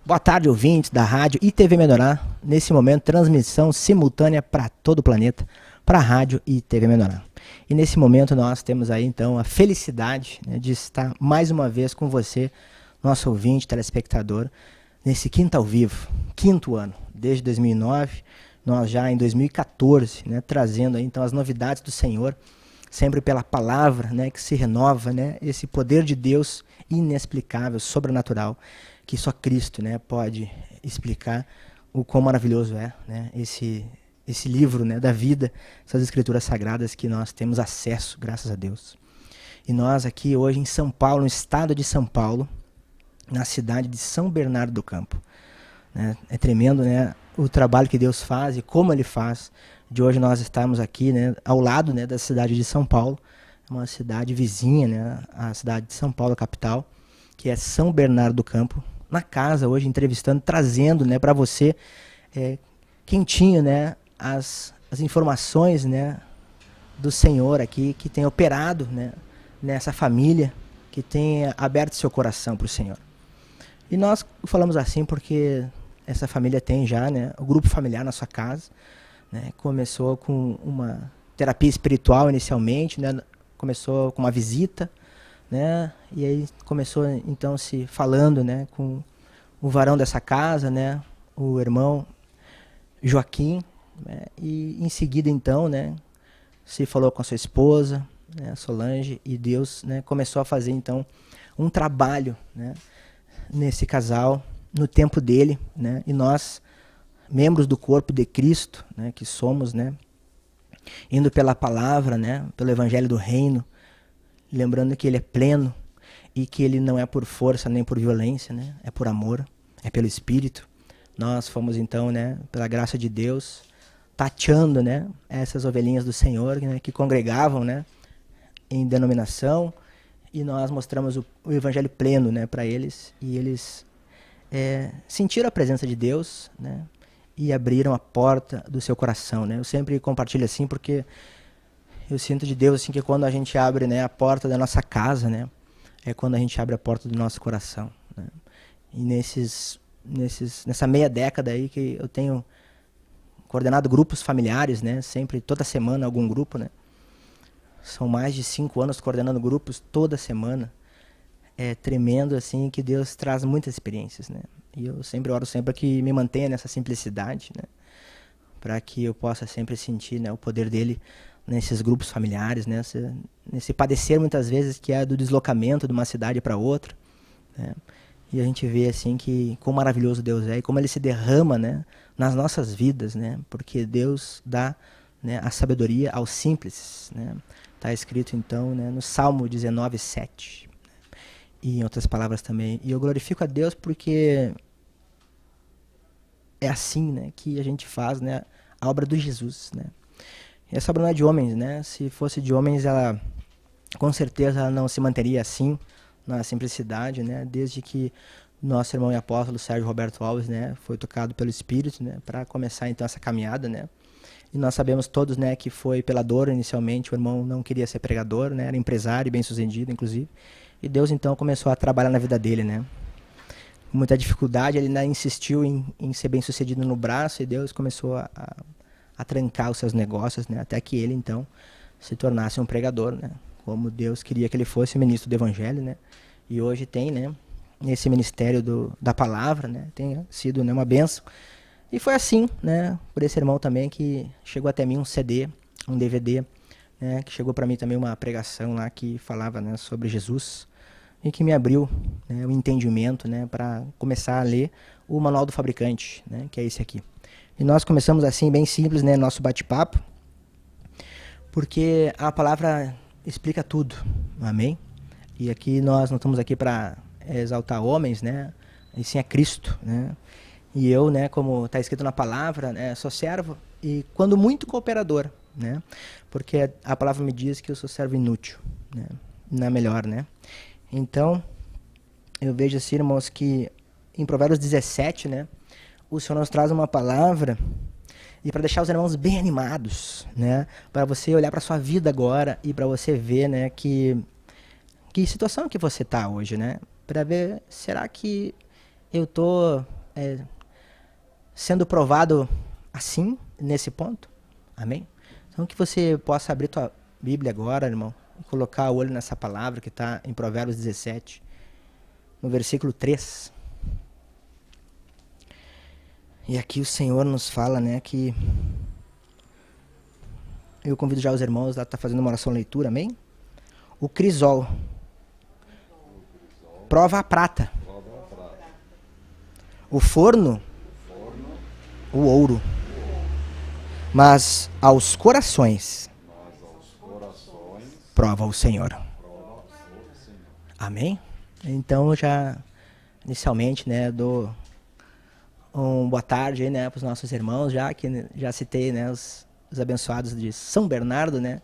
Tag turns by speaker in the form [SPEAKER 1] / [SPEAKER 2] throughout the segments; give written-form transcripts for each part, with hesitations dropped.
[SPEAKER 1] Boa tarde, ouvintes da rádio e TV Menorá. Nesse momento, transmissão simultânea para todo o planeta, para a rádio e TV Menorá. E nesse momento nós temos aí então a felicidade, né, de estar mais uma vez com você, nosso ouvinte, telespectador, nesse quinto ao vivo, quinto ano, desde 2009, nós já em 2014, né, trazendo aí então as novidades do Senhor, sempre pela palavra, né, que se renova, né, esse poder de Deus inexplicável, sobrenatural, que só Cristo, né, pode explicar o quão maravilhoso é, né, esse livro, né, da vida, essas escrituras sagradas que nós temos acesso, graças a Deus. E nós aqui hoje em São Paulo, no estado de São Paulo, na cidade de São Bernardo do Campo. Né? É tremendo, né, o trabalho que Deus faz e como Ele faz. De hoje nós estamos aqui, né, ao lado, né, da cidade de São Paulo, uma cidade vizinha, né, a cidade de São Paulo, a capital, que é São Bernardo do Campo, na casa hoje, entrevistando, trazendo, né, para você, quentinho, né, as informações, né, do Senhor aqui, que tem operado, né, nessa família, que tem aberto seu coração para o Senhor. E nós falamos assim porque essa família tem já, né, o grupo familiar na sua casa, né, começou com uma terapia espiritual inicialmente, né, começou com uma visita, né, e aí começou então se falando, né, com o varão dessa casa, né, o irmão Joaquim, né, e em seguida então, né, se falou com a sua esposa, né, Solange, e Deus, né, começou a fazer então um trabalho, né, nesse casal, no tempo dele, né, e nós, membros do corpo de Cristo, né, que somos, né, indo pela palavra, né, pelo evangelho do reino, lembrando que ele é pleno e que ele não é por força nem por violência, né, é por amor, é pelo Espírito. Nós fomos então, né, pela graça de Deus, tateando, né, essas ovelhinhas do Senhor, né, que congregavam, né, em denominação, e nós mostramos o evangelho pleno, né, para eles, e eles sentiram a presença de Deus, né, e abriram a porta do seu coração, né. Eu sempre compartilho assim porque eu sinto de Deus assim que quando a gente abre, né, a porta da nossa casa, né, é quando a gente abre a porta do nosso coração, né. E nessa meia década aí que eu tenho coordenado grupos familiares, né, sempre toda semana algum grupo, né. São mais de 5 anos coordenando grupos toda semana. É tremendo assim que Deus traz muitas experiências, né. E eu sempre oro sempre para que me mantenha nessa simplicidade, né, para que eu possa sempre sentir, né, o poder dele nesses grupos familiares, né, nesse padecer muitas vezes que é do deslocamento de uma cidade para outra, né. E a gente vê assim que quão maravilhoso Deus é e como ele se derrama, né, nas nossas vidas, né, porque Deus dá, né, a sabedoria aos simples, né. Está escrito então, né, no Salmo 19:7, e em outras palavras também. E eu glorifico a Deus porque é assim, né, que a gente faz, né, a obra de Jesus, né. E essa obra não é de homens, né. Se fosse de homens, ela com certeza ela não se manteria assim, na simplicidade, né, desde que nosso irmão e apóstolo Sérgio Roberto Alves, né, foi tocado pelo Espírito, né, para começar então essa caminhada, né. E nós sabemos todos, né, que foi pela dor inicialmente, o irmão não queria ser pregador, né, era empresário, bem-sucedido inclusive, e Deus então começou a trabalhar na vida dele, né. Com muita dificuldade, ele ainda insistiu em ser bem-sucedido no braço e Deus começou a trancar os seus negócios, né, até que ele então se tornasse um pregador, né, como Deus queria que ele fosse ministro do evangelho, né. E hoje tem, né, esse ministério da palavra, né, tem sido, né, uma bênção. E foi assim, né, por esse irmão também que chegou até mim um CD, um DVD, né, que chegou para mim também uma pregação lá que falava, né, sobre Jesus e que me abriu, né, o entendimento, né, para começar a ler o Manual do Fabricante, né, que é esse aqui. E nós começamos assim, bem simples, né, nosso bate-papo, porque a palavra explica tudo, amém? E aqui nós não estamos aqui para exaltar homens, né, e sim a Cristo, né? E eu, né, como está escrito na palavra, né, sou servo e quando muito cooperador, né? Porque a palavra me diz que eu sou servo inútil, né? Não é melhor, né? Então, eu vejo assim, irmãos, que em Provérbios 17, né, o Senhor nos traz uma palavra e para deixar os irmãos bem animados, né? Para você olhar para sua vida agora e para você ver, né, que situação que você está hoje, né? Para ver, será que eu tô sendo provado assim, nesse ponto. Amém? Então que você possa abrir tua Bíblia agora, irmão, e colocar o olho nessa palavra que está em Provérbios 17, no versículo 3. E aqui o Senhor nos fala, né, que eu convido já os irmãos a estar fazendo uma oração leitura, amém? O crisol prova a prata. O forno, o ouro. Mas aos corações prova o Senhor. Amém? Então já inicialmente, né, dou boa tarde aí, né, para os nossos irmãos, já que já citei, né, os abençoados de São Bernardo, né,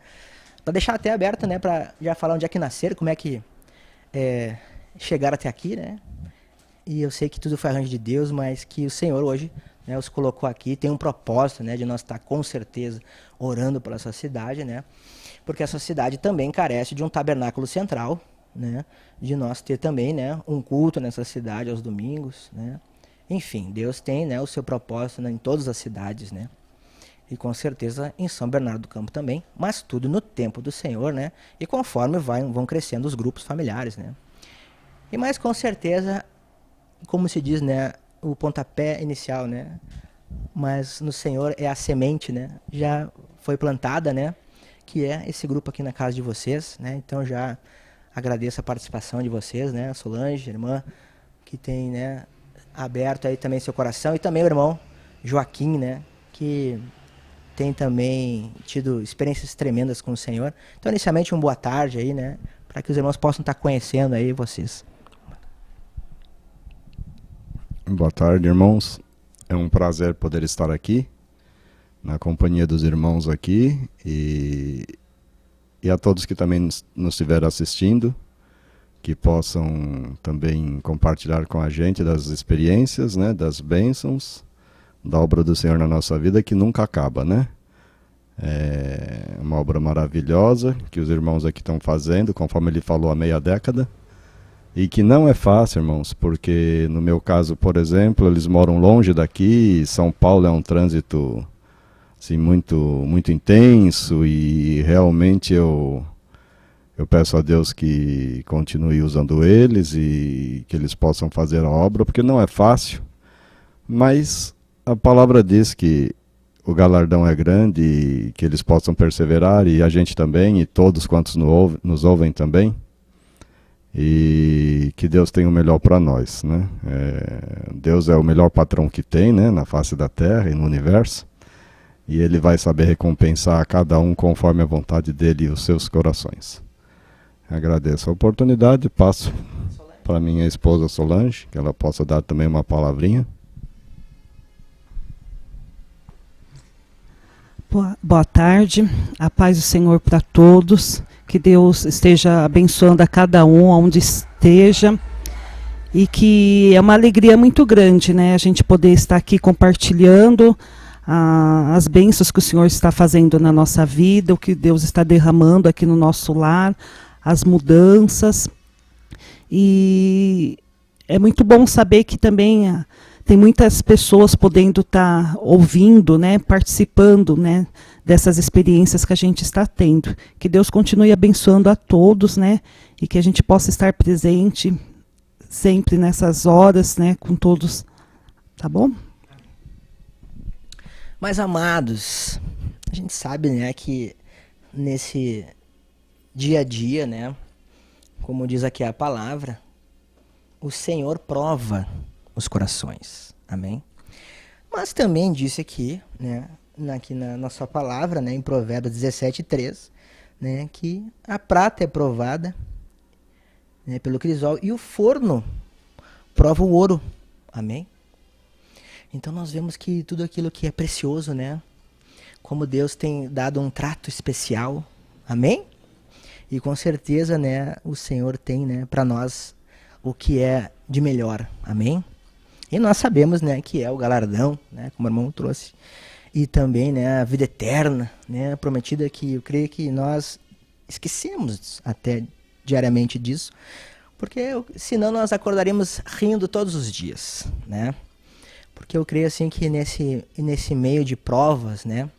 [SPEAKER 1] para deixar até aberto, né, para já falar onde é que nasceram, como é que chegaram até aqui, né? E eu sei que tudo foi arranjo de Deus, mas que o Senhor hoje, né, os colocou aqui, tem um propósito, né, de nós estar com certeza orando pela sua cidade, né? Porque essa cidade também carece de um tabernáculo central, né? De nós ter também, né, um culto nessa cidade aos domingos, né? Enfim, Deus tem, né, o seu propósito, né, em todas as cidades, né? E com certeza em São Bernardo do Campo também, mas tudo no tempo do Senhor, né? E conforme vão crescendo os grupos familiares, né? E mais com certeza, como se diz, né, o pontapé inicial, né? Mas no Senhor é a semente, né? Já foi plantada, né? Que é esse grupo aqui na casa de vocês, né? Então já agradeço a participação de vocês, né? A Solange, irmã, que tem, né, aberto aí também seu coração, e também o irmão Joaquim, né? Que tem também tido experiências tremendas com o Senhor. Então, inicialmente, uma boa tarde aí, né? Para que os irmãos possam estar conhecendo aí vocês.
[SPEAKER 2] Boa tarde, irmãos. É um prazer poder estar aqui, na companhia dos irmãos aqui, e a todos que também nos estiveram assistindo, que possam também compartilhar com a gente das experiências, né, das bênçãos, da obra do Senhor na nossa vida, que nunca acaba, né? É uma obra maravilhosa que os irmãos aqui estão fazendo, conforme ele falou, há meia década. E que não é fácil, irmãos, porque no meu caso, por exemplo, eles moram longe daqui, São Paulo é um trânsito assim, muito intenso, e realmente eu peço a Deus que continue usando eles e que eles possam fazer a obra, porque não é fácil, mas a palavra diz que o galardão é grande e que eles possam perseverar, e a gente também, e todos quantos nos ouvem também. E que Deus tem o melhor para nós, né? Deus é o melhor patrão que tem, né, na face da terra e no universo, e Ele vai saber recompensar a cada um conforme a vontade dEle e os seus corações. Agradeço a oportunidade, passo para minha esposa Solange, que ela possa dar também uma palavrinha.
[SPEAKER 3] Boa tarde, a paz do Senhor para todos, que Deus esteja abençoando a cada um onde esteja, e que é uma alegria muito grande, né, a gente poder estar aqui compartilhando as bênçãos que o Senhor está fazendo na nossa vida, o que Deus está derramando aqui no nosso lar, as mudanças, e é muito bom saber que também tem muitas pessoas podendo estar ouvindo, né, participando, né, dessas experiências que a gente está tendo. Que Deus continue abençoando a todos, né, e que a gente possa estar presente sempre nessas horas, né, com todos, tá bom?
[SPEAKER 1] Mas, amados, a gente sabe, né, que nesse dia a dia, né, como diz aqui a palavra, o Senhor prova os corações, amém? Mas também disse aqui, né, aqui na sua palavra, né, em Provérbios 17:3, né, que a prata é provada, né, pelo crisol, e o forno prova o ouro, amém? Então nós vemos que tudo aquilo que é precioso, né, como Deus tem dado um trato especial, amém? E com certeza, né, o Senhor tem, né, para nós o que é de melhor, amém? E nós sabemos, né, que é o galardão, né, como o irmão trouxe, e também, né, a vida eterna, né, prometida, que eu creio que nós esquecemos até diariamente disso, porque senão nós acordaríamos rindo todos os dias, né? Porque eu creio assim que nesse meio de provas, né,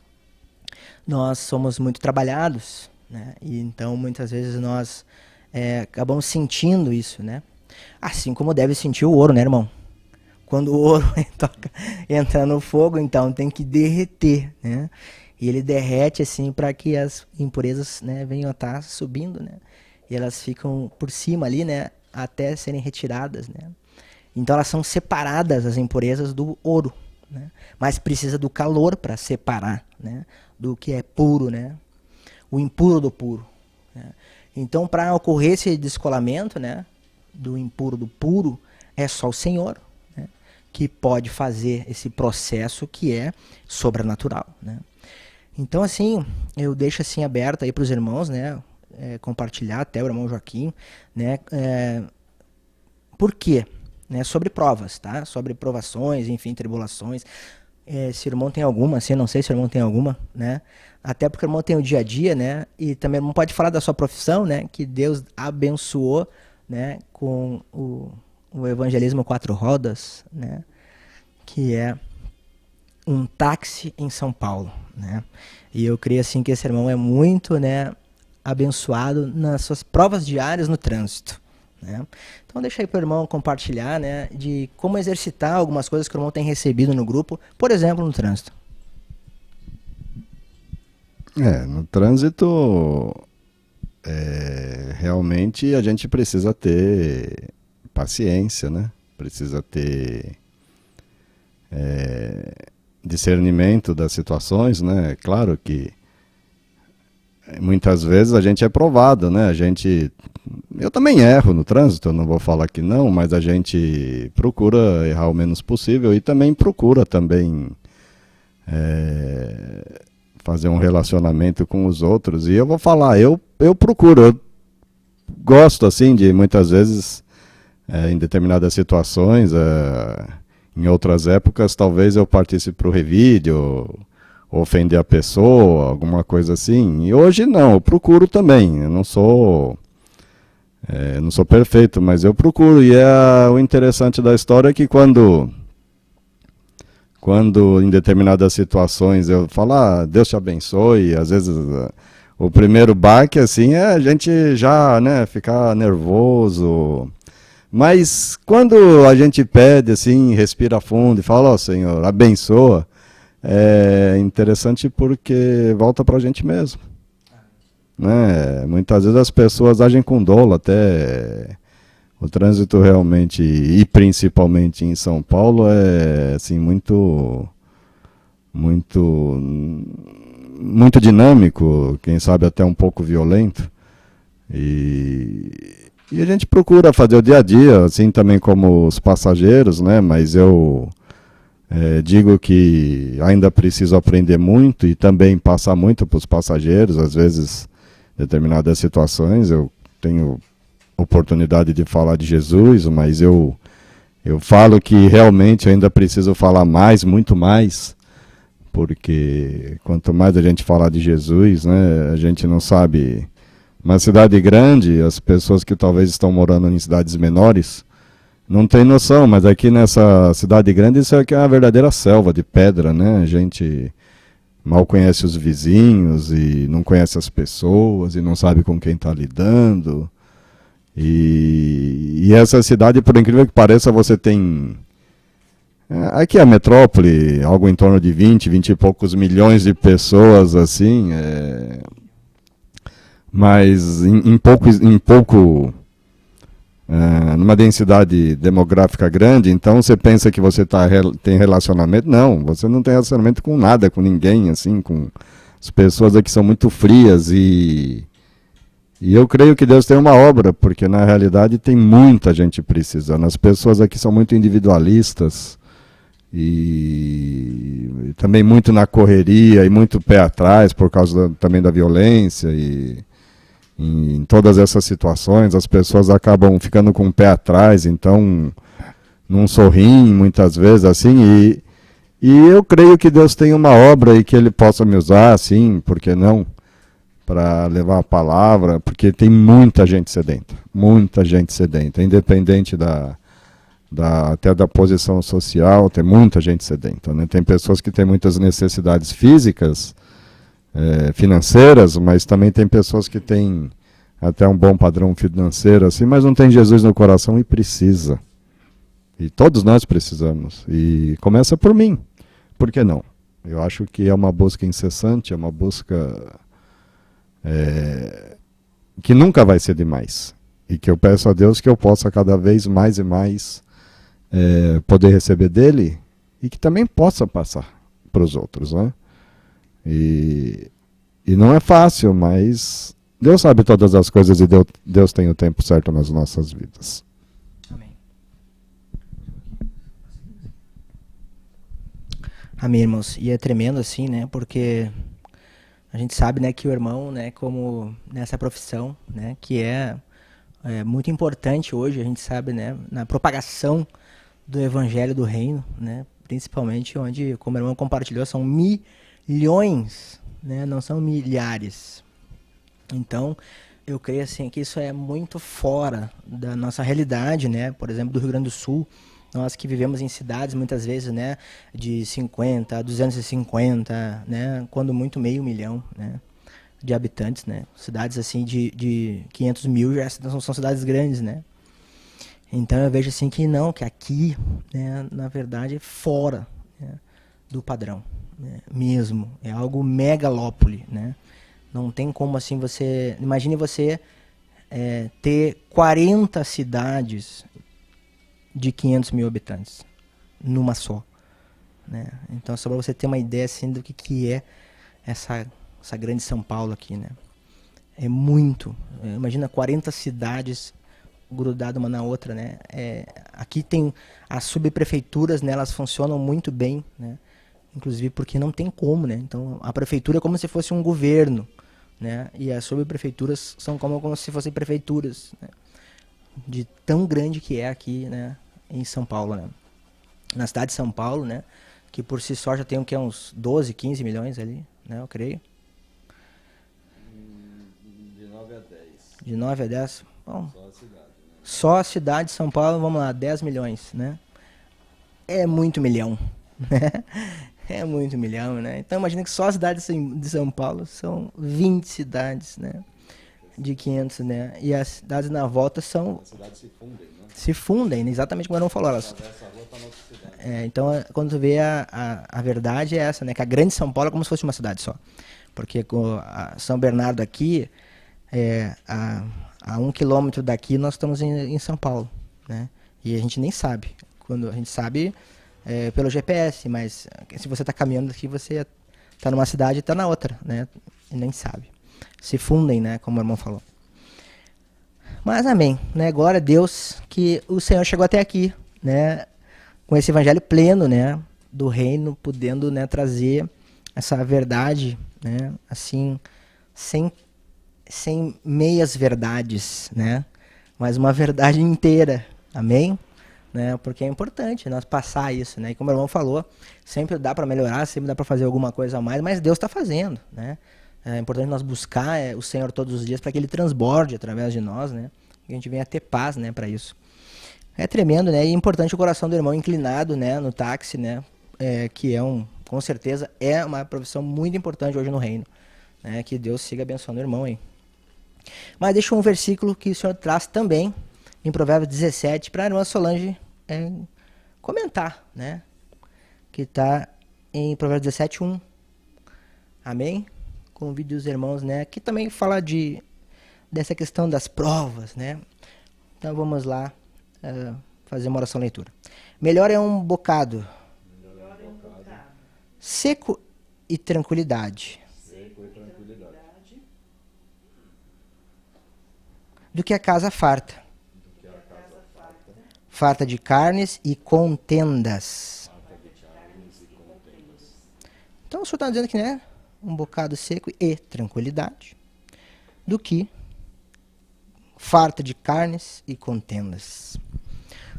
[SPEAKER 1] nós somos muito trabalhados, né, e então muitas vezes nós acabamos sentindo isso, né, assim como deve sentir o ouro, né, irmão? Quando o ouro entra no fogo, então tem que derreter, né, e ele derrete assim para que as impurezas, né, venham a estar subindo, né, e elas ficam por cima ali, né, até serem retiradas, né. Então elas são separadas, as impurezas, do ouro, né? Mas precisa do calor para separar, né, do que é puro, né, o impuro do puro, né? Então, para ocorrer esse descolamento, né, do impuro do puro, é só o Senhor, né, que pode fazer esse processo que é sobrenatural, né? Então, assim, eu deixo assim aberto aí para os irmãos, né, compartilhar, até o irmão Joaquim, né, por quê? Né, sobre provas, tá? Sobre provações, enfim, tribulações. Se o irmão tem alguma, assim, não sei se o irmão tem alguma, né? Até porque o irmão tem o dia a dia, né? E também o irmão pode falar da sua profissão, né? Que Deus abençoou, né? Com o evangelismo 4 rodas, né? Que é um táxi em São Paulo, né? E eu creio assim que esse irmão é muito, né, abençoado nas suas provas diárias no trânsito, né? Então deixa aí para o irmão compartilhar, né, de como exercitar algumas coisas que o irmão tem recebido no grupo, por exemplo, no trânsito.
[SPEAKER 2] No trânsito, realmente a gente precisa ter paciência, né? Precisa ter discernimento das situações, né? Claro que muitas vezes a gente é provado, né? Eu também erro no trânsito, eu não vou falar que não, mas a gente procura errar o menos possível e também procura fazer um relacionamento com os outros. E eu vou falar, eu procuro, eu gosto assim de muitas vezes, em determinadas situações, em outras épocas, talvez eu partisse para o revide, ofender a pessoa, alguma coisa assim. E hoje não, eu procuro também. Eu não sou perfeito, mas eu procuro. E o interessante da história é que quando em determinadas situações eu falo, Deus te abençoe, às vezes o primeiro baque assim é a gente já, né, ficar nervoso. Mas quando a gente pede assim, respira fundo e fala, Senhor, abençoa, é interessante porque volta para a gente mesmo, né? Muitas vezes as pessoas agem com dolo, até o trânsito realmente, e principalmente em São Paulo, é assim, muito dinâmico, quem sabe até um pouco violento. E a gente procura fazer o dia a dia, assim também como os passageiros, né? Mas eu digo que ainda preciso aprender muito e também passar muito para os passageiros. Às vezes, em determinadas situações, eu tenho oportunidade de falar de Jesus, mas eu falo que realmente eu ainda preciso falar mais, muito mais, porque quanto mais a gente falar de Jesus, né, a gente não sabe. Uma cidade grande, as pessoas que talvez estão morando em cidades menores não têm noção, mas aqui nessa cidade grande isso aqui é uma verdadeira selva de pedra, né? A gente mal conhece os vizinhos e não conhece as pessoas e não sabe com quem está lidando. E essa cidade, por incrível que pareça, você tem... Aqui a metrópole, algo em torno de 20 e poucos milhões de pessoas, assim... Mas numa densidade demográfica grande, então você pensa que você tem relacionamento. Não, você não tem relacionamento com nada, com ninguém, assim, com as pessoas aqui são muito frias e eu creio que Deus tem uma obra, porque na realidade tem muita gente precisando. As pessoas aqui são muito individualistas e também muito na correria e muito pé atrás por causa também da violência e em todas essas situações as pessoas acabam ficando com o pé atrás, então não sorriem muitas vezes assim, e eu creio que Deus tem uma obra e que Ele possa me usar, assim, por que não, para levar a palavra, porque tem muita gente sedenta, independente da até da posição social, tem muita gente sedenta, né? Tem pessoas que têm muitas necessidades físicas, financeiras, mas também tem pessoas que têm até um bom padrão financeiro, assim, mas não tem Jesus no coração e precisa. E todos nós precisamos. E começa por mim. Por que não? Eu acho que é uma busca incessante, é uma busca que nunca vai ser demais. E que eu peço a Deus que eu possa cada vez mais e mais poder receber dele e que também possa passar para os outros, né? E não é fácil, mas Deus sabe todas as coisas e Deus tem o tempo certo nas nossas vidas.
[SPEAKER 1] Amém. Amém, irmãos. E é tremendo assim, né? Porque a gente sabe, né, que o irmão, né, como nessa profissão, né, que é muito importante hoje, a gente sabe, né, na propagação do evangelho do reino, né, principalmente onde, como o irmão compartilhou, são milhões, né, não são milhares. Então, eu creio assim que isso é muito fora da nossa realidade, né, por exemplo, do Rio Grande do Sul. Nós que vivemos em cidades, muitas vezes, né, de 50 a 250, né, quando muito meio milhão, né, de habitantes, né, cidades assim de 500 mil já são cidades grandes, né. Então eu vejo assim que não, que aqui, né, na verdade, é fora, né, do padrão, né, mesmo. É algo megalópole, né. Não tem como assim você... Imagine você ter 40 cidades de 500 mil habitantes numa só, né? Então, só para você ter uma ideia assim do que é essa grande São Paulo aqui, né? É muito. Imagina 40 cidades grudadas uma na outra, né? Aqui tem as subprefeituras, né? Elas funcionam muito bem, né? Inclusive porque não tem como, né? Então, a prefeitura é como se fosse um governo, né? E as subprefeituras são como se fossem prefeituras, né? De tão grande que é aqui, né, em São Paulo, né? Na cidade de São Paulo, né, que por si só já tem uns 12, 15 milhões ali, né, eu creio.
[SPEAKER 2] De 9 a 10.
[SPEAKER 1] De 9 a 10? Bom,
[SPEAKER 2] Só a cidade, né?
[SPEAKER 1] Só a cidade de São Paulo, vamos lá, 10 milhões, né? É muito milhão, né? É muito milhão, né? Então imagina que só a cidade de São Paulo são 20 cidades, né? De 500, né? E as cidades na volta são...
[SPEAKER 2] As cidades se fundem, né?
[SPEAKER 1] Se fundem, exatamente como o irmão falou. Elas... então, quando tu vê a verdade é essa, né? Que a grande São Paulo é como se fosse uma cidade só. Porque com a São Bernardo aqui, a 1 quilômetro daqui, nós estamos em São Paulo, né? E a gente nem sabe. Quando a gente sabe pelo GPS, mas se você está caminhando aqui, você está numa cidade e está na outra, né? E nem sabe. Se fundem, né, como o irmão falou. Mas amém, né, glória a Deus que o Senhor chegou até aqui, né, com esse evangelho pleno, né, do reino, podendo, né, trazer essa verdade, né, assim, sem meias verdades, né, mas uma verdade inteira, amém, né, porque é importante nós passar isso, né, e como o irmão falou, sempre dá para melhorar, sempre dá para fazer alguma coisa a mais, mas Deus está fazendo, né. É importante nós buscar o Senhor todos os dias para que Ele transborde através de nós, né? Que a gente venha ter paz, né, para isso. É tremendo, né? E é importante o coração do irmão inclinado, né, no táxi, né? Que com certeza é uma profissão muito importante hoje no reino, né? Que Deus siga abençoando o irmão aí. Mas deixa um versículo que o Senhor traz também em Provérbios 17 para a irmã Solange comentar, né? Que está em Provérbios 17:1. Amém? Convide os irmãos, né, que também fala dessa questão das provas, né? Então vamos lá fazer uma oração leitura. Melhor é um bocado seco e tranquilidade do que a casa farta, farta de carnes e contendas. Então o Senhor está dizendo que, né, um bocado seco e tranquilidade, do que farta de carnes e contendas.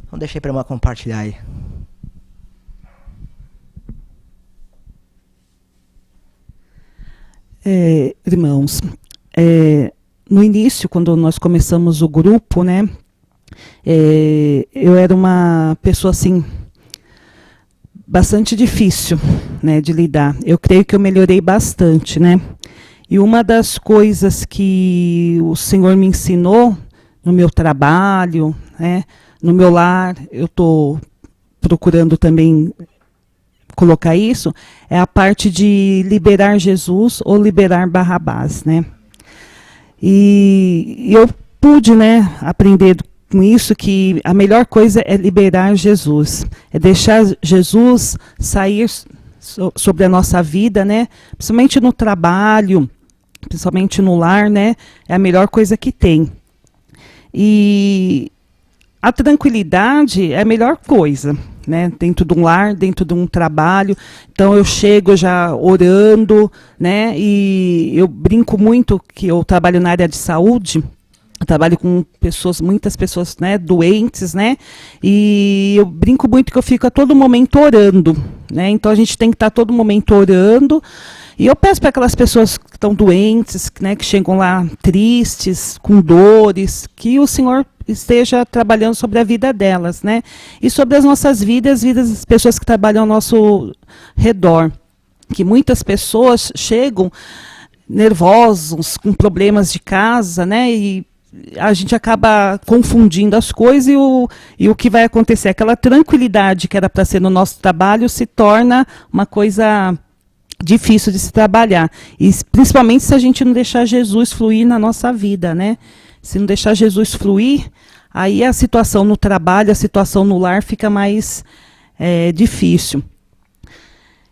[SPEAKER 1] Então deixa aí para eu compartilhar aí.
[SPEAKER 3] Irmãos, no início, quando nós começamos o grupo, né, Eu era uma pessoa assim bastante difícil, né, de lidar. Eu creio que eu melhorei bastante, né? E uma das coisas que o Senhor me ensinou no meu trabalho, né, no meu lar, eu estou procurando também colocar isso, é a parte de liberar Jesus ou liberar Barrabás, né? E eu pude, né, aprender com isso que a melhor coisa é liberar Jesus, é deixar Jesus sair sobre a nossa vida, né? Principalmente no trabalho, principalmente no lar, né? É a melhor coisa que tem. E a tranquilidade é a melhor coisa, né? Dentro de um lar, dentro de um trabalho. Então eu chego já orando, né? E eu brinco muito que eu trabalho na área de saúde. Eu trabalho com pessoas, muitas pessoas, né, doentes, né? E eu brinco muito que eu fico a todo momento orando, né? Então a gente tem que estar a todo momento orando. E eu peço para aquelas pessoas que estão doentes, né, que chegam lá tristes, com dores, que o Senhor esteja trabalhando sobre a vida delas, né? E sobre as nossas vidas, vidas das pessoas que trabalham ao nosso redor. Que muitas pessoas chegam nervosos, com problemas de casa, né? E a gente acaba confundindo as coisas e o que vai acontecer? Aquela tranquilidade que era para ser no nosso trabalho se torna uma coisa difícil de se trabalhar. E principalmente se a gente não deixar Jesus fluir na nossa vida, né? Se não deixar Jesus fluir, aí a situação no trabalho, a situação no lar fica mais difícil.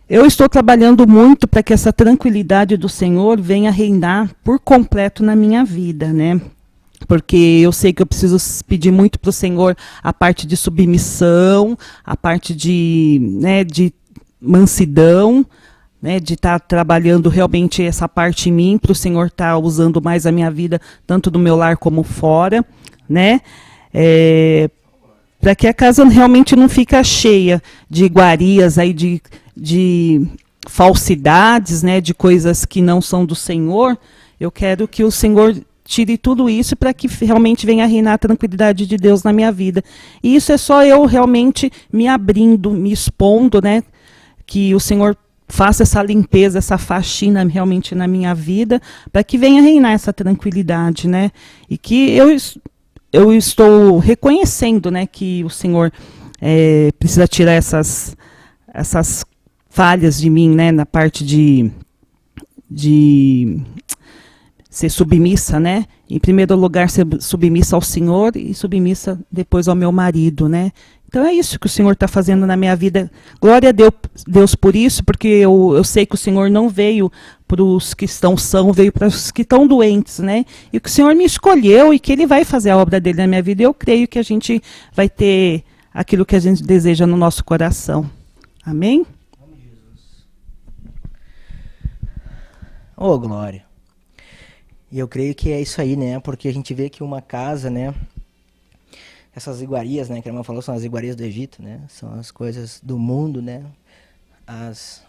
[SPEAKER 3] Eu estou trabalhando muito para que essa tranquilidade do Senhor venha reinar por completo na minha vida, né? Porque eu sei que eu preciso pedir muito para o Senhor a parte de submissão, a parte de, né, de mansidão, né, de estar trabalhando realmente essa parte em mim, para o Senhor estar usando mais a minha vida, tanto no meu lar como fora, né? Para que a casa realmente não fique cheia de iguarias, aí de falsidades, né, de coisas que não são do Senhor. Eu quero que o Senhor tire tudo isso para que realmente venha a reinar a tranquilidade de Deus na minha vida. E isso é só eu realmente me abrindo, me expondo, né? Que o Senhor faça essa limpeza, essa faxina realmente na minha vida, para que venha a reinar essa tranquilidade, né? E que eu estou reconhecendo, né, que o Senhor precisa tirar essas falhas de mim, né, na parte de ser submissa, né? Em primeiro lugar, ser submissa ao Senhor e submissa depois ao meu marido, né? Então é isso que o Senhor está fazendo na minha vida. Glória a Deus por isso, porque eu sei que o Senhor não veio para os que estão sãos, veio para os que estão doentes, né? E que o Senhor me escolheu e que Ele vai fazer a obra dele na minha vida. E eu creio que a gente vai ter aquilo que a gente deseja no nosso coração. Amém?
[SPEAKER 1] Oh, glória. E eu creio que é isso aí, né? Porque a gente vê que uma casa, né? Essas iguarias, né? Que a irmã falou, são as iguarias do Egito, né? São as coisas do mundo, né?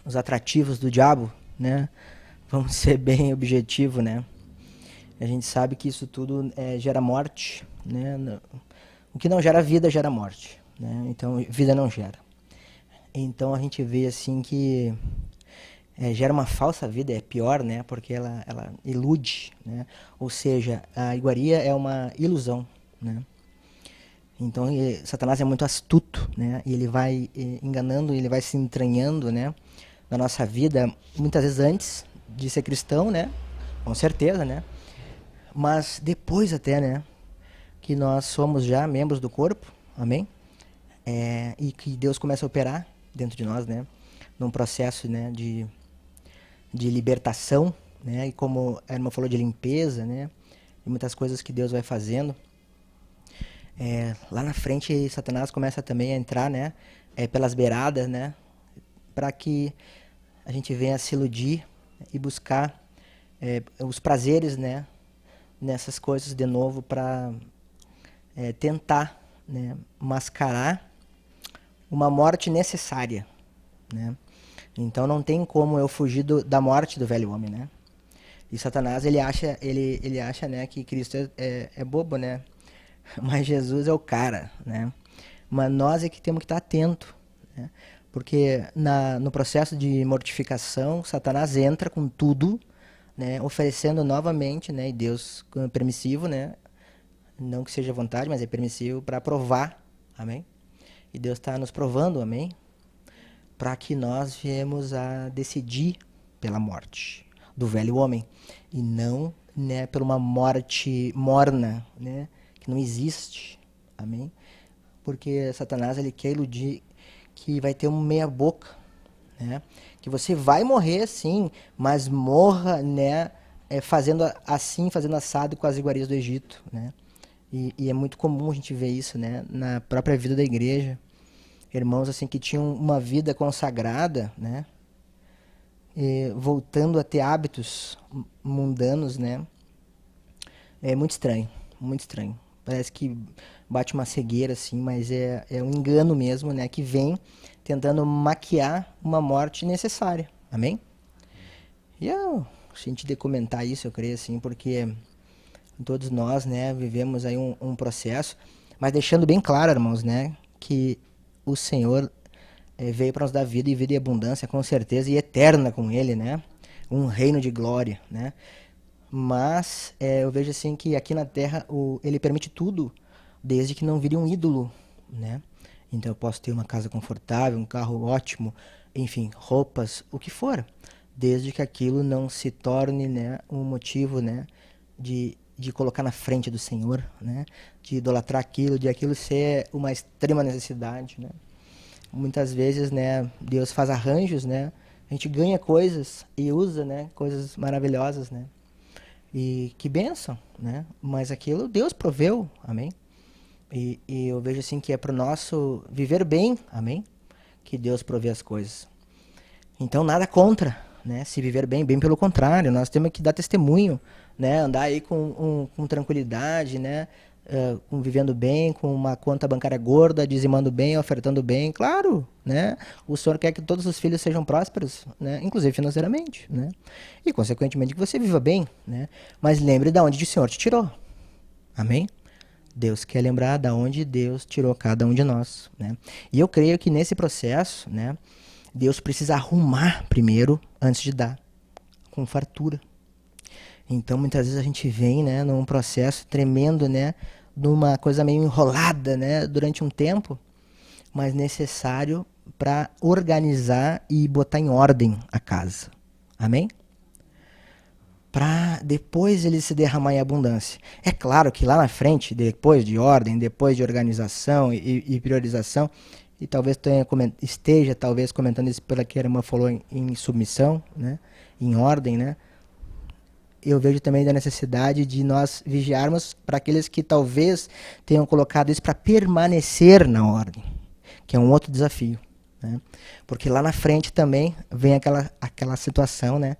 [SPEAKER 1] Os atrativos do diabo, né? Vamos ser bem objetivo, né? A gente sabe que isso tudo gera morte, né? O que não gera vida, gera morte, né? Então, vida não gera. Então, a gente vê, assim, que gera uma falsa vida, é pior, né? Porque ela ilude, né? Ou seja, a iguaria é uma ilusão, né? Então, Satanás é muito astuto, né? E ele vai enganando, ele vai se entranhando, né? Na nossa vida, muitas vezes antes de ser cristão, né? Com certeza, né? Mas depois até, né? Que nós somos já membros do corpo, amém? E que Deus começa a operar dentro de nós, né? Num processo, né? De libertação, né? E como a irmã falou de limpeza, né? E muitas coisas que Deus vai fazendo. Lá na frente, Satanás começa também a entrar, né? Pelas beiradas, né? Para que a gente venha se iludir e buscar os prazeres, né? Nessas coisas de novo para tentar, né? Mascarar uma morte necessária, né? Então não tem como eu fugir da morte do velho homem, né? E Satanás ele acha, né, que Cristo é bobo, né? mas Jesus é o cara, né? Mas nós é que temos que estar atento, né? Porque no processo de mortificação, Satanás entra com tudo, né? Oferecendo novamente, né? E Deus é permissivo, né? Não que seja vontade, mas é permissivo para provar, amém? E Deus está nos provando, amém? Para que nós viemos a decidir pela morte do velho homem e não, né, por uma morte morna, né, que não existe, amém? Porque Satanás ele quer iludir que vai ter uma meia boca, né, que você vai morrer sim, mas morra, né, fazendo assim, fazendo assado com as iguarias do Egito, né? E é muito comum a gente ver isso, né, na própria vida da igreja. Irmãos assim que tinham uma vida consagrada, né, voltando a ter hábitos mundanos, né? É muito estranho, muito estranho. Parece que bate uma cegueira, assim, mas é um engano mesmo, né? Que vem tentando maquiar uma morte necessária. Amém? E a gente de comentar isso, eu creio, assim, porque todos nós, né, vivemos aí um processo, mas deixando bem claro, irmãos, né, que o Senhor veio para nos dar vida e vida em abundância, com certeza, e eterna com Ele, né? Um reino de glória, né? Mas eu vejo assim que aqui na Terra Ele permite tudo, desde que não vire um ídolo, né? Então eu posso ter uma casa confortável, um carro ótimo, enfim, roupas, o que for, desde que aquilo não se torne, né, um motivo, né, de colocar na frente do Senhor, né? De idolatrar aquilo, de aquilo ser uma extrema necessidade, né? Muitas vezes, né, Deus faz arranjos, né? A gente ganha coisas e usa, né, coisas maravilhosas, né? E que bênção, né? Mas aquilo Deus proveu, amém? E eu vejo assim que é para o nosso viver bem, amém? Que Deus provê as coisas. Então nada contra, né? Se viver bem, bem pelo contrário, nós temos que dar testemunho, né? Andar aí com tranquilidade, né? Vivendo bem, com uma conta bancária gorda, dizimando bem, ofertando bem, claro, né? O Senhor quer que todos os filhos sejam prósperos, né? Inclusive financeiramente, né? E consequentemente que você viva bem, né? Mas lembre de onde o Senhor te tirou, amém? Deus quer lembrar de onde Deus tirou cada um de nós, né? E eu creio que nesse processo, né, Deus precisa arrumar primeiro antes de dar, com fartura. Então, muitas vezes a gente vem, né, num processo tremendo, né, numa coisa meio enrolada, né, durante um tempo, mas necessário para organizar e botar em ordem a casa. Amém? Para depois ele se derramar em abundância. É claro que lá na frente, depois de ordem, depois de organização e priorização, e talvez esteja talvez comentando isso pela que a irmã falou em submissão, né, em ordem, né, eu vejo também da necessidade de nós vigiarmos para aqueles que talvez tenham colocado isso para permanecer na ordem, que é um outro desafio, né? Porque lá na frente também vem aquela situação, né,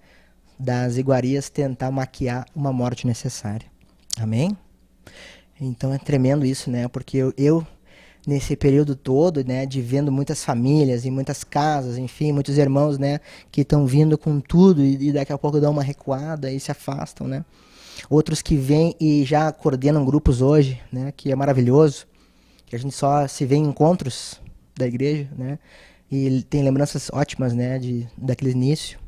[SPEAKER 1] das iguarias tentar maquiar uma morte necessária. Amém? Então é tremendo isso, né? Porque eu nesse período todo, né, de vendo muitas famílias e muitas casas, enfim, muitos irmãos, né, que estão vindo com tudo e daqui a pouco dão uma recuada e se afastam, né? Outros que vêm e já coordenam grupos hoje, né, que é maravilhoso, que a gente só se vê em encontros da igreja, né? E tem lembranças ótimas, né, daquele início.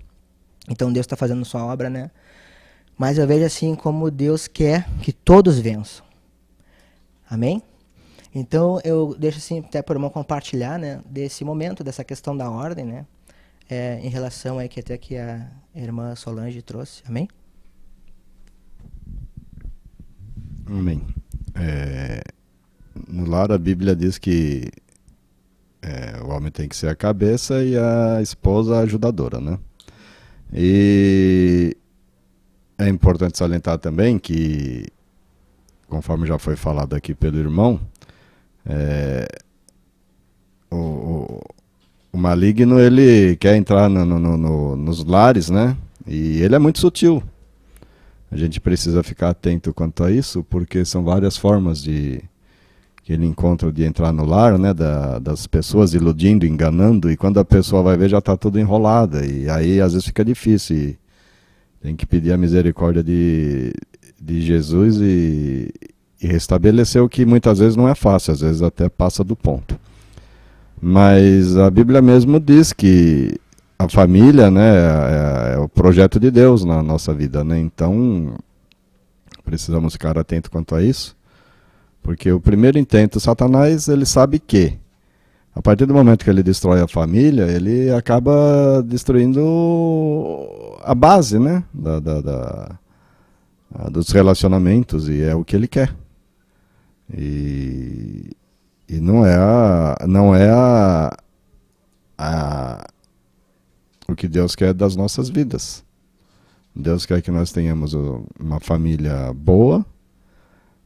[SPEAKER 1] Então Deus está fazendo sua obra, né? Mas eu vejo assim como Deus quer que todos vençam. Amém? Então eu deixo assim até para o irmão compartilhar, né, desse momento, dessa questão da ordem, né, em relação aí que até que a irmã Solange trouxe. Amém?
[SPEAKER 2] Amém. No lar a Bíblia diz que o homem tem que ser a cabeça e a esposa a ajudadora, né? E é importante salientar também que, conforme já foi falado aqui pelo irmão, o maligno ele quer entrar nos lares, né? E ele é muito sutil. A gente precisa ficar atento quanto a isso, porque são várias formas que ele encontra de entrar no lar, né? Das pessoas iludindo, enganando, e quando a pessoa vai ver já está tudo enrolada, e aí às vezes fica difícil. E tem que pedir a misericórdia de Jesus e e restabelecer o que muitas vezes não é fácil, às vezes até passa do ponto. Mas a Bíblia mesmo diz que a família, né, é o projeto de Deus na nossa vida, né? Então, precisamos ficar atentos quanto a isso, porque o primeiro intento, Satanás, ele sabe que, a partir do momento que ele destrói a família, ele acaba destruindo a base, né, dos relacionamentos, e é o que ele quer. E não é o que Deus quer das nossas vidas. Deus quer que nós tenhamos uma família boa,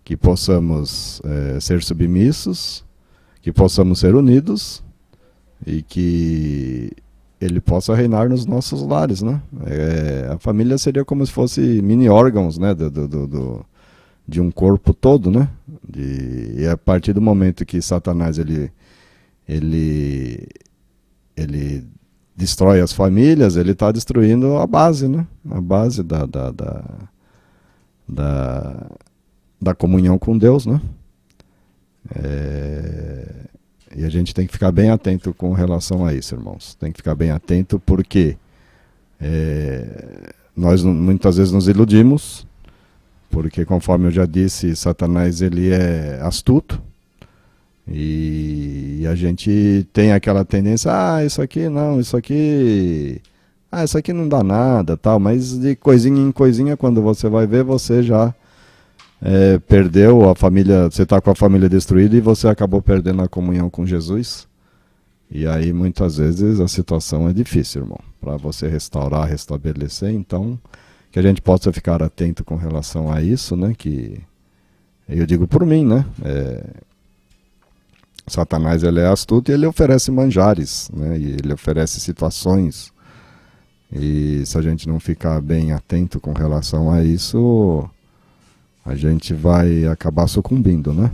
[SPEAKER 2] que possamos ser submissos, que possamos ser unidos e que Ele possa reinar nos nossos lares, né? A família seria como se fosse mini órgãos, né, de um corpo todo, né? E a partir do momento que Satanás ele destrói as famílias, ele está destruindo a base, né? A base da comunhão com Deus, né? E a gente tem que ficar bem atento com relação a isso, irmãos. Tem que ficar bem atento porque nós muitas vezes nos iludimos, porque conforme eu já disse, Satanás ele é astuto, e a gente tem aquela tendência, isso aqui não, isso aqui não dá nada, tal, mas de coisinha em coisinha, quando você vai ver, você já perdeu a família, você está com a família destruída e você acabou perdendo a comunhão com Jesus. E aí muitas vezes a situação é difícil, irmão, para você restaurar, restabelecer. Então, que a gente possa ficar atento com relação a isso, né? Que eu digo por mim, né? Satanás ele é astuto e ele oferece manjares, né? E ele oferece situações. E se a gente não ficar bem atento com relação a isso, a gente vai acabar sucumbindo, né?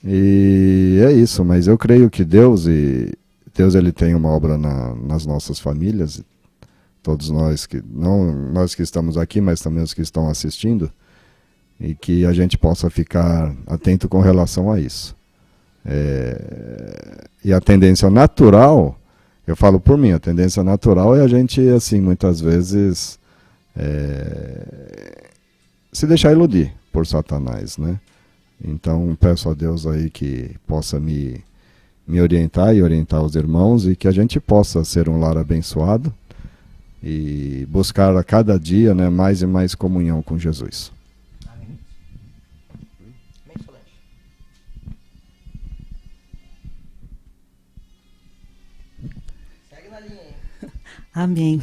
[SPEAKER 2] E é isso, mas eu creio que Deus ele tem uma obra nas nossas famílias, todos nós que, não nós que estamos aqui, mas também os que estão assistindo, e que a gente possa ficar atento com relação a isso. E a tendência natural, eu falo por mim, a tendência natural é a gente, assim, muitas vezes se deixar iludir por Satanás, né? Então peço a Deus aí que possa me orientar e orientar os irmãos, e que a gente possa ser um lar abençoado e buscar a cada dia, né, mais e mais comunhão com Jesus.
[SPEAKER 1] Amém. Segue na linha aí.
[SPEAKER 3] Amém.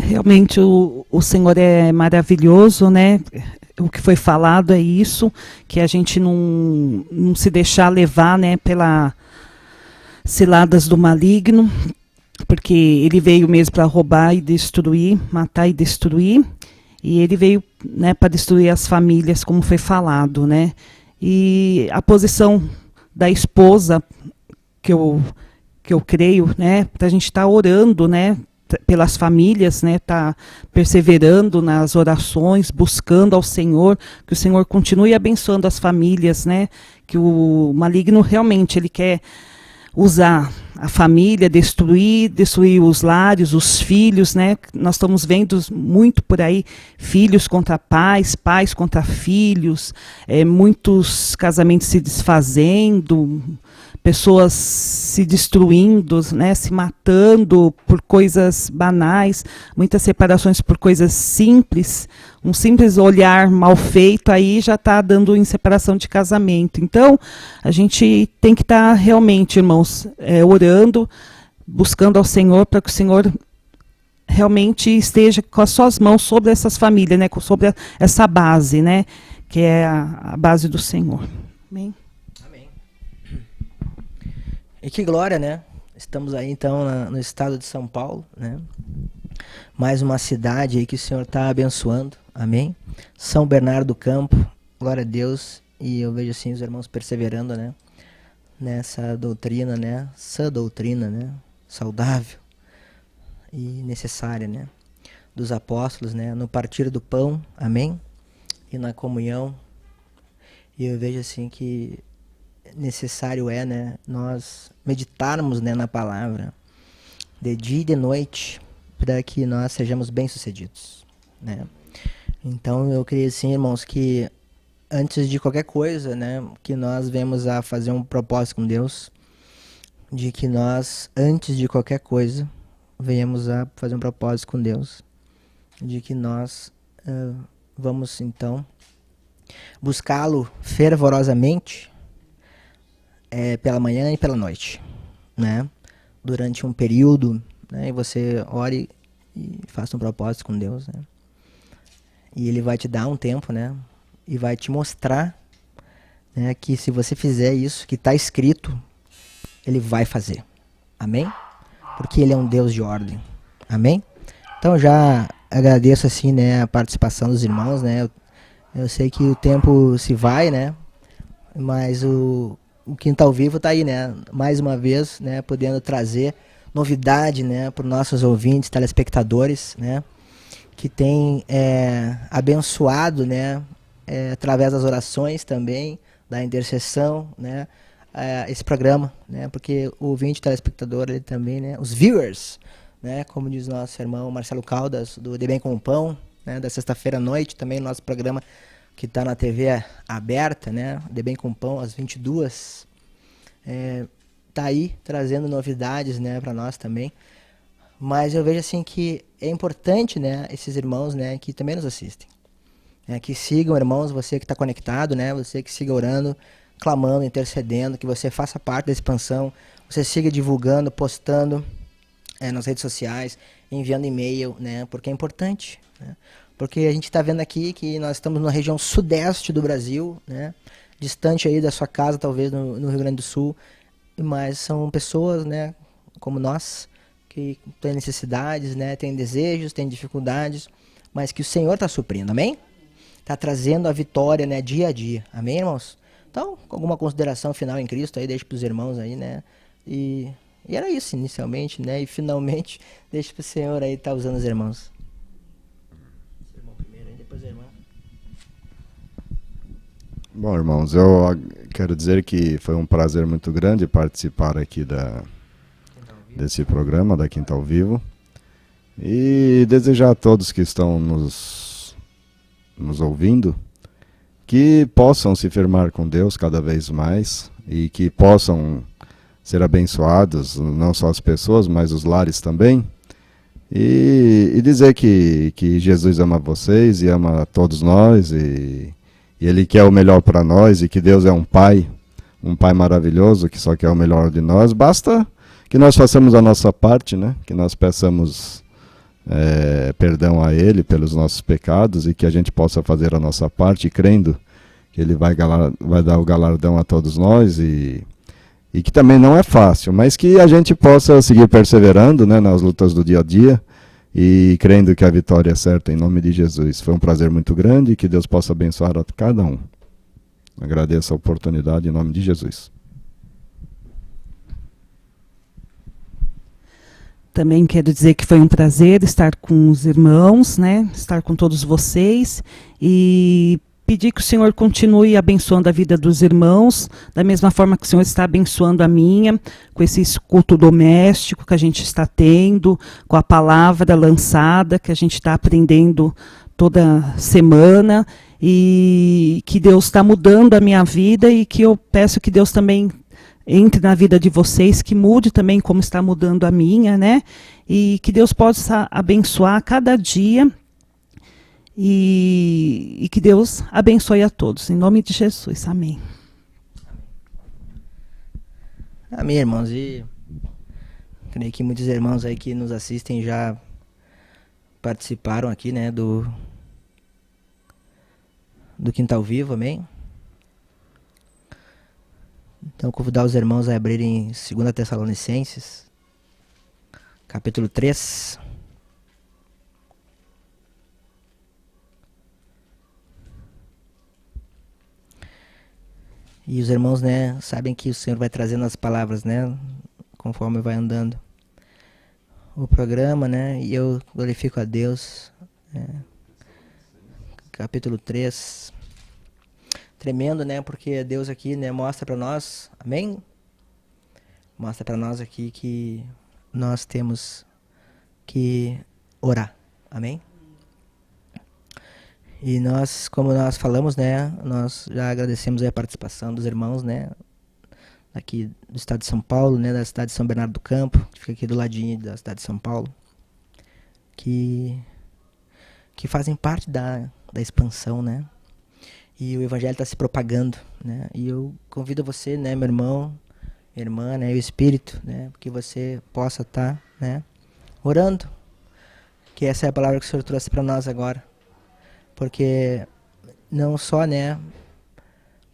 [SPEAKER 3] Realmente o Senhor é maravilhoso, né? O que foi falado é isso, que a gente não se deixar levar, né, pelas ciladas do maligno, porque ele veio mesmo para roubar e destruir, matar e destruir, e ele veio, né, para destruir as famílias, como foi falado, né? E a posição da esposa, que eu creio, né, para a gente estar orando, né, pelas famílias, né, tá perseverando nas orações, buscando ao Senhor, que o Senhor continue abençoando as famílias, né, que o maligno realmente ele quer usar a família, destruir os lares, os filhos, né, nós estamos vendo muito por aí, filhos contra pais, pais contra filhos, muitos casamentos se desfazendo, pessoas se destruindo, né, se matando por coisas banais, muitas separações por coisas simples, um simples olhar mal feito aí já está dando em separação de casamento. Então, a gente tem que estar realmente, irmãos, orando, buscando ao Senhor, para que o Senhor realmente esteja com as suas mãos sobre essas famílias, né, sobre essa base, né, que é a base do Senhor. Amém.
[SPEAKER 1] E que glória, né? Estamos aí então no estado de São Paulo, né? Mais uma cidade aí que o Senhor está abençoando, amém? São Bernardo do Campo, glória a Deus. E eu vejo assim os irmãos perseverando, né? Nessa doutrina, né? Sã doutrina, né? Saudável e necessária, né? dos apóstolos, né, no partir do pão, amém? E na comunhão. E eu vejo assim que necessário é, né, nós meditarmos, né, na palavra de dia e de noite, para que nós sejamos bem-sucedidos, né? Então eu creio assim, irmãos, que antes de qualquer coisa, né, que nós venhamos a fazer um propósito com Deus, de que nós, antes de qualquer coisa, venhamos a fazer um propósito com Deus, de que nós vamos então buscá-lo fervorosamente pela manhã e pela noite, né? Durante um período, né? E você ore e faça um propósito com Deus, né? E Ele vai te dar um tempo, né? E vai te mostrar, né, que se você fizer isso que está escrito, Ele vai fazer. Amém? Porque Ele é um Deus de ordem. Amém? Então já agradeço assim, né, a participação dos irmãos, né? Eu sei que o tempo se vai, né? Mas o Quinta ao Vivo tá aí, né? Mais uma vez, né, podendo trazer novidade, né, para os nossos ouvintes, telespectadores, né? Que tem abençoado, né, através das orações também, da intercessão, né, esse programa, né, porque o ouvinte, telespectador, ele também, né, os viewers, né, como diz nosso irmão Marcelo Caldas, do De Bem com o Pão, né, da sexta-feira à noite, também nosso programa que está na TV aberta, né, De Bem com o Pão, às 22h, tá aí trazendo novidades, né, para nós também. Mas eu vejo assim que é importante, né, esses irmãos, né, que também nos assistem, né, que sigam, irmãos, você que está conectado, né, você que siga orando, clamando, intercedendo, que você faça parte da expansão, você siga divulgando, postando nas redes sociais, enviando e-mail, né, porque é importante, né, porque a gente está vendo aqui que nós estamos na região sudeste do Brasil, né, distante aí da sua casa, talvez no Rio Grande do Sul, mas são pessoas, né, como nós, que tem necessidades, né, tem desejos, tem dificuldades, mas que o Senhor está suprindo, amém? Está trazendo a vitória, né, dia a dia, amém, irmãos? Então, alguma consideração final em Cristo aí, deixa para os irmãos aí, né, e era isso inicialmente, né, e finalmente deixa para o Senhor aí estar usando os irmãos. O irmão primeiro, aí depois o irmão.
[SPEAKER 2] Bom, irmãos, eu quero dizer que foi um prazer muito grande participar aqui desse programa da Quinta ao Vivo e desejar a todos que estão nos ouvindo que possam se firmar com Deus cada vez mais e que possam ser abençoados, não só as pessoas, mas os lares também, e dizer que Jesus ama vocês e ama todos nós e Ele quer o melhor para nós e que Deus é um Pai maravilhoso que só quer o melhor de nós. Basta que nós façamos a nossa parte, né? Que nós peçamos perdão a Ele pelos nossos pecados e que a gente possa fazer a nossa parte, crendo que Ele vai dar o galardão a todos nós e que também não é fácil, mas que a gente possa seguir perseverando, né, nas lutas do dia a dia e crendo que a vitória é certa em nome de Jesus. Foi um prazer muito grande e que Deus possa abençoar a cada um. Agradeço a oportunidade em nome de Jesus.
[SPEAKER 3] Também quero dizer que foi um prazer estar com os irmãos, né? Estar com todos vocês e pedir que o Senhor continue abençoando a vida dos irmãos, da mesma forma que o Senhor está abençoando a minha, com esse culto doméstico que a gente está tendo, com a palavra lançada que a gente está aprendendo toda semana, e que Deus está mudando a minha vida e que eu peço que Deus também entre na vida de vocês, que mude também como está mudando a minha, né? E que Deus possa abençoar cada dia e que Deus abençoe a todos. Em nome de Jesus. Amém.
[SPEAKER 1] Amém, irmãos. E creio que muitos irmãos aí que nos assistem já participaram aqui, né, do Quinta ao Vivo, amém? Então, convidar os irmãos a abrirem 2 Tessalonicenses, capítulo 3. E os irmãos, né, sabem que o Senhor vai trazendo as palavras, né, conforme vai andando. o programa, né? E eu glorifico a Deus. Capítulo 3. Tremendo, né? Porque Deus aqui, né, mostra para nós, amém? Mostra para nós aqui que nós temos que orar, amém? E nós, como nós falamos, né, nós já agradecemos a participação dos irmãos, né, aqui do estado de São Paulo, né, da cidade de São Bernardo do Campo, que fica aqui do ladinho da cidade de São Paulo, que fazem parte da expansão, né, e o evangelho está se propagando, né, e eu convido você, né, meu irmão, minha irmã, né, e o Espírito, né, que você possa estar, né, orando, que essa é a palavra que o Senhor trouxe para nós agora, porque não só, né,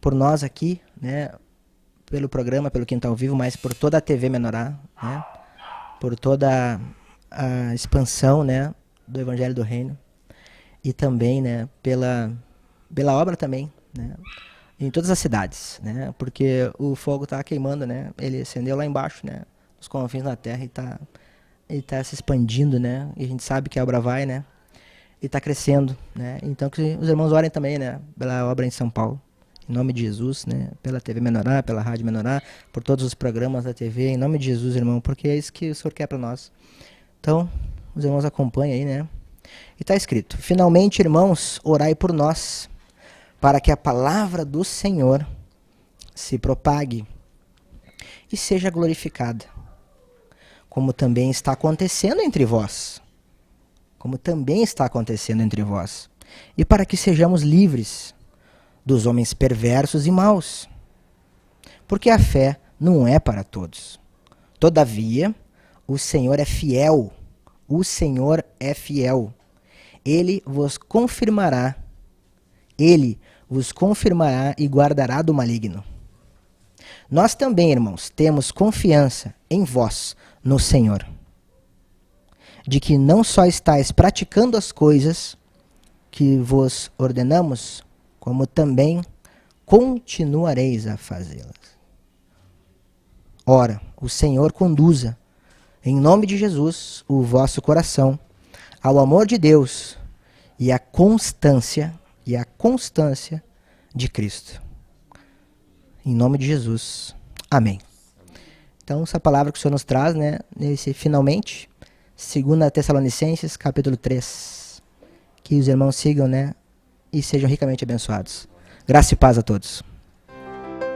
[SPEAKER 1] por nós aqui, né, pelo programa, pelo Quintal ao Vivo, mas por toda a TV Menorá, né, por toda a expansão, né, do Evangelho do Reino, e também, né, pela obra também, né, em todas as cidades, né, porque o fogo está queimando, né, ele acendeu lá embaixo, né, nos confins da terra, e tá se expandindo, né, e a gente sabe que a obra vai, né, e está crescendo, né? Então que os irmãos orem também, né? Pela obra em São Paulo, em nome de Jesus, né? Pela TV Menorá, pela Rádio Menorá, por todos os programas da TV, em nome de Jesus, irmão, porque é isso que o Senhor quer para nós. Então, os irmãos acompanhem aí, né? E está escrito: finalmente, irmãos, orai por nós, para que a palavra do Senhor se propague e seja glorificada, como também está acontecendo entre vós. E para que sejamos livres dos homens perversos e maus. Porque a fé não é para todos. Todavia, o Senhor é fiel. Ele vos confirmará e guardará do maligno. Nós também, irmãos, temos confiança em vós, no Senhor, de que não só estáis praticando as coisas que vos ordenamos, como também continuareis a fazê-las. Ora, o Senhor conduza, em nome de Jesus, o vosso coração ao amor de Deus e à constância de Cristo. Em nome de Jesus. Amém. Então, essa palavra que o Senhor nos traz, né, nesse finalmente, 2 Tessalonicenses, capítulo 3. Que os irmãos sigam, né, e sejam ricamente abençoados. Graça e paz a todos.